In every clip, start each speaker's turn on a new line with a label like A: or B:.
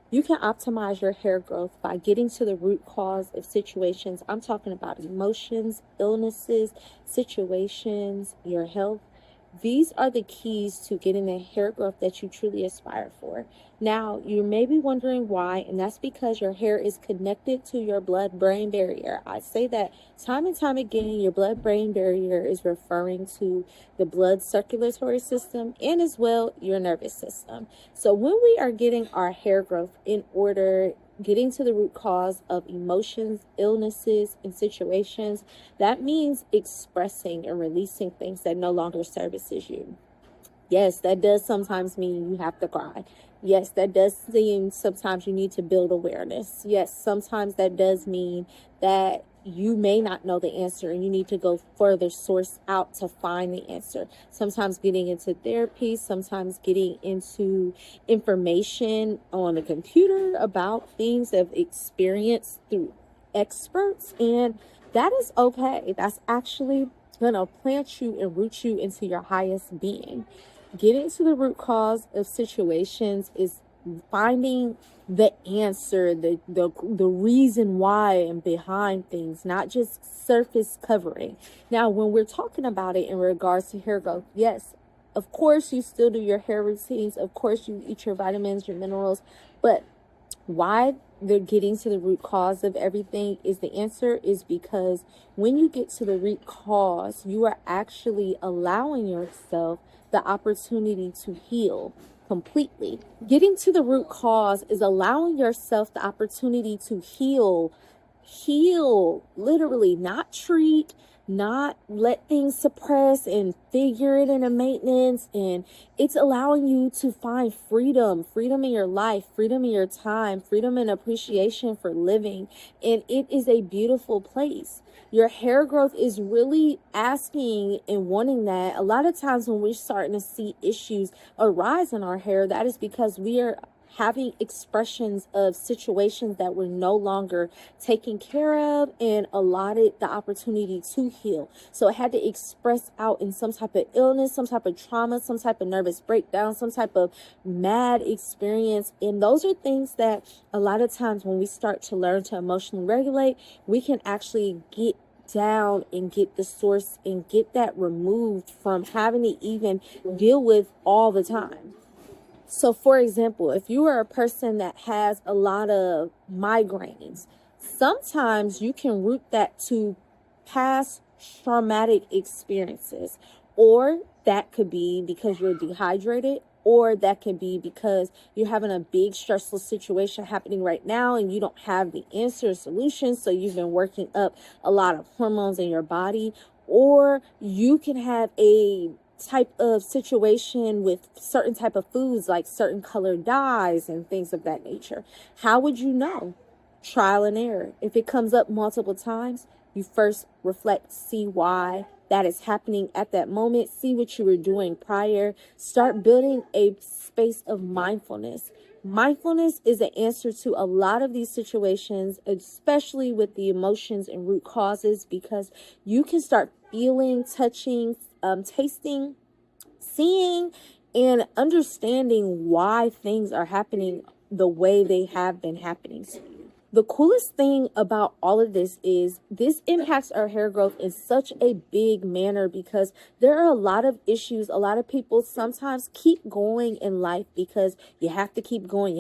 A: You can optimize your hair growth by getting to the root cause of situations. I'm talking about emotions, illnesses, situations, your health. These are the keys to getting the hair growth that you truly aspire for. Now, you may be wondering why, and that's because your hair is connected to your blood-brain barrier. I say that time and time again. Your blood-brain barrier is referring to the blood circulatory system and as well your nervous system. So when we are getting our hair growth in order, getting to the root cause of emotions, illnesses, and situations, that means expressing and releasing things that no longer services you. Yes, that does sometimes mean you have to cry. Yes, that does mean sometimes you need to build awareness. Yes, sometimes that does mean that you may not know the answer and you need to go further source out to find the answer. Sometimes getting into therapy, sometimes getting into information on a computer about things that have experienced through experts, and that is okay. That's actually gonna plant you and root you into your highest being. Getting to the root cause of situations is finding the answer, the reason why and behind things, not just surface covering. Now, when we're talking about it in regards to hair growth, yes, of course you still do your hair routines, of course you eat your vitamins, your minerals, but why they're getting to the root cause of everything is the answer is because when you get to the root cause, you are actually allowing yourself the opportunity to heal completely. Getting to the root cause is allowing yourself the opportunity to heal, literally, not treat, not let things suppress and figure it into maintenance. And it's allowing you to find freedom in your life, freedom in your time, freedom and appreciation for living. And it is a beautiful place. Your hair growth is really asking and wanting that. A lot of times when we're starting to see issues arise in our hair, that is because we are having expressions of situations that were no longer taken care of and allotted the opportunity to heal. So it had to express out in some type of illness, some type of trauma, some type of nervous breakdown, some type of mad experience. And those are things that a lot of times when we start to learn to emotionally regulate, we can actually get down and get the source and get that removed from having to even deal with all the time. So, for example, if you are a person that has a lot of migraines, sometimes you can root that to past traumatic experiences, or that could be because you're dehydrated, or that could be because you're having a big stressful situation happening right now and you don't have the answer or solution. So, you've been working up a lot of hormones in your body, or you can have a type of situation with certain type of foods like certain colored dyes and things of that nature. How would you know? Trial and error. If it comes up multiple times, you first reflect, see why that is happening at that moment, see what you were doing prior, start building a space of mindfulness. Mindfulness is the answer to a lot of these situations, especially with the emotions and root causes, because you can start feeling, touching, tasting, seeing, and understanding why things are happening the way they have been happening to you. The coolest thing about all of this impacts our hair growth in such a big manner because there are a lot of issues. A lot of people sometimes keep going in life because you have to keep going,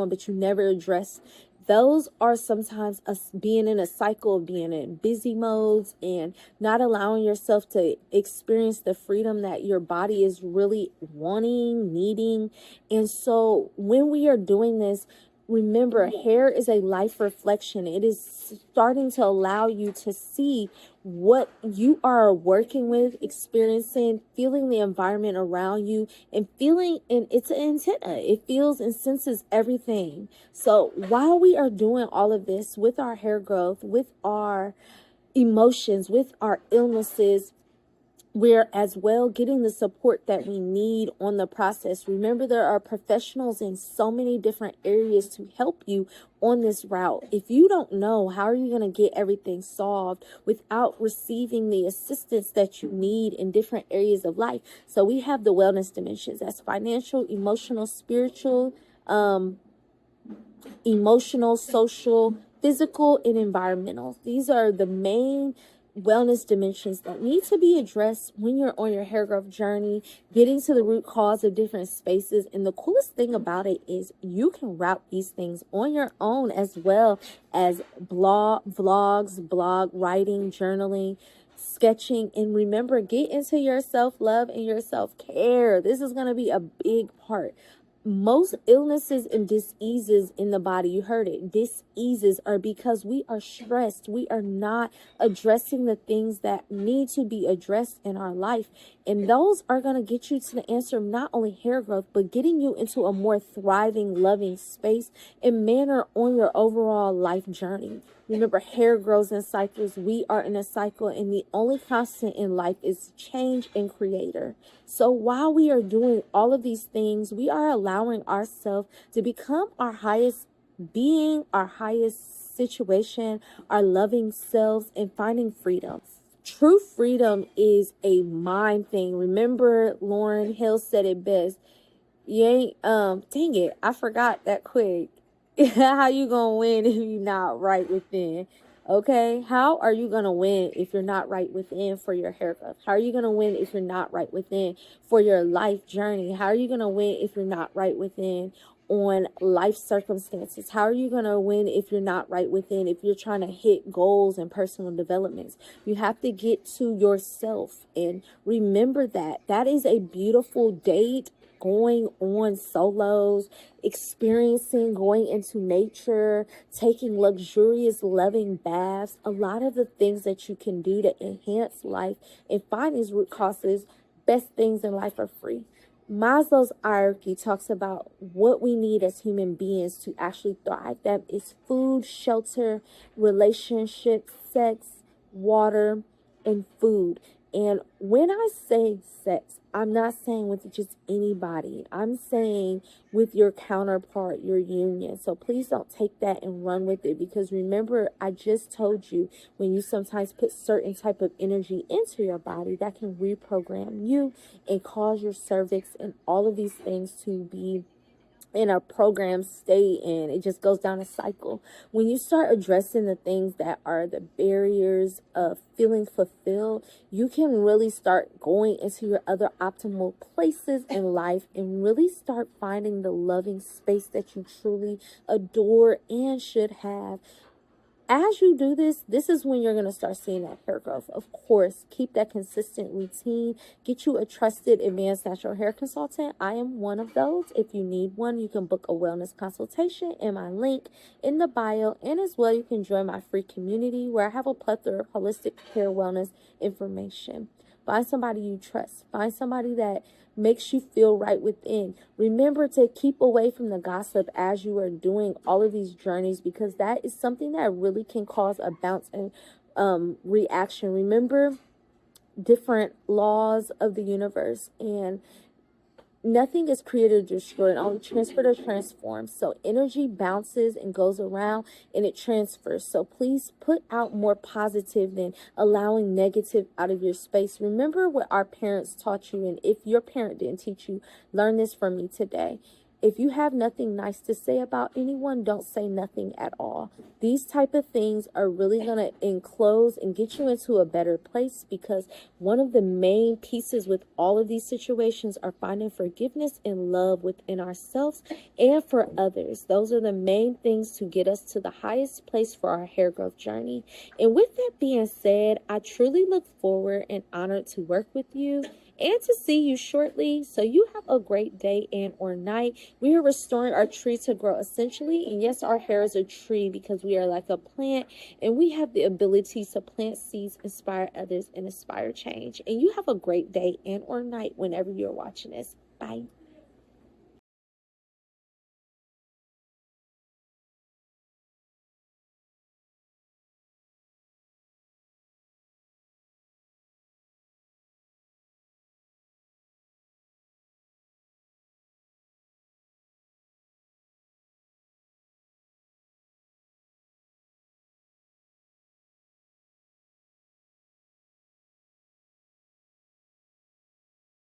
A: but you never address. Those are sometimes us being in a cycle of being in busy modes and not allowing yourself to experience the freedom that your body is really wanting, needing. And so when we are doing this, remember, hair is a life reflection. It is starting to allow you to see what you are working with, experiencing, feeling the environment around you, and feeling, and it's an antenna. It feels and senses everything. So while we are doing all of this with our hair growth, with our emotions, with our illnesses, we're as well getting the support that we need on the process. Remember, there are professionals in so many different areas to help you on this route. If you don't know, how are you going to get everything solved without receiving the assistance that you need in different areas of life? So we have the wellness dimensions. That's financial, emotional, spiritual, emotional, social, physical, and environmental. These are the main wellness dimensions that need to be addressed when you're on your hair growth journey, getting to the root cause of different spaces. And the coolest thing about it is you can route these things on your own, as well as blog writing, journaling, sketching. And remember, get into your self-love and your self-care. This is going to be a big part. Most illnesses and diseases in the body, you heard it, diseases, are because we are stressed. We are not addressing the things that need to be addressed in our life. And those are going to get you to the answer of not only hair growth, but getting you into a more thriving, loving space and manner on your overall life journey. Remember, hair grows in cycles. We are in a cycle, and the only constant in life is change and creator. So while we are doing all of these things, we are allowing ourselves to become our highest being, our highest situation, our loving selves, and finding freedom. True freedom is a mind thing. Remember, Lauryn Hill said it best. You ain't, dang it, I forgot that quick. How you gonna win if you're not right within? Okay, how are you gonna win if you're not right within for your hair growth? How are you gonna win if you're not right within for your life journey? How are you gonna win if you're not right within on life circumstances? How are you gonna win if you're not right within, if you're trying to hit goals and personal developments? You have to get to yourself and remember that that is a beautiful date, going on solos, experiencing, going into nature, taking luxurious, loving baths. A lot of the things that you can do to enhance life and find these root causes, best things in life are free. Maslow's hierarchy talks about what we need as human beings to actually thrive. That is food, shelter, relationships, sex, water, and food. And when I say sex, I'm not saying with just anybody. I'm saying with your counterpart, your union. So please don't take that and run with it, because remember, I just told you, when you sometimes put certain type of energy into your body, that can reprogram you and cause your cervix and all of these things to be in a program state, and it just goes down a cycle. When you start addressing the things that are the barriers of feeling fulfilled, you can really start going into your other optimal places in life and really start finding the loving space that you truly adore and should have. As you do this, this is when you're going to start seeing that hair growth. Of course, keep that consistent routine. Get you a trusted advanced natural hair consultant. I am one of those. If you need one, you can book a wellness consultation in my link in the bio. And as well, you can join my free community where I have a plethora of holistic hair wellness information. Find somebody you trust. Find somebody that makes you feel right within. Remember to keep away from the gossip as you are doing all of these journeys, because that is something that really can cause a bounce and reaction. Remember different laws of the universe, and nothing is created or destroyed, only transferred or transformed. So energy bounces and goes around and it transfers. So please put out more positive than allowing negative out of your space. Remember what our parents taught you. And if your parent didn't teach you, learn this from me today. If you have nothing nice to say about anyone, don't say nothing at all. These type of things are really going to enclose and get you into a better place, because one of the main pieces with all of these situations are finding forgiveness and love within ourselves and for others. Those are the main things to get us to the highest place for our hair growth journey. And with that being said, I truly look forward and honored to work with you and to see you shortly. So you have a great day and or night. We are restoring our tree to grow essentially. And yes, our hair is a tree because we are like a plant, and we have the ability to plant seeds, inspire others, and inspire change. And you have a great day and or night whenever you're watching this. Bye.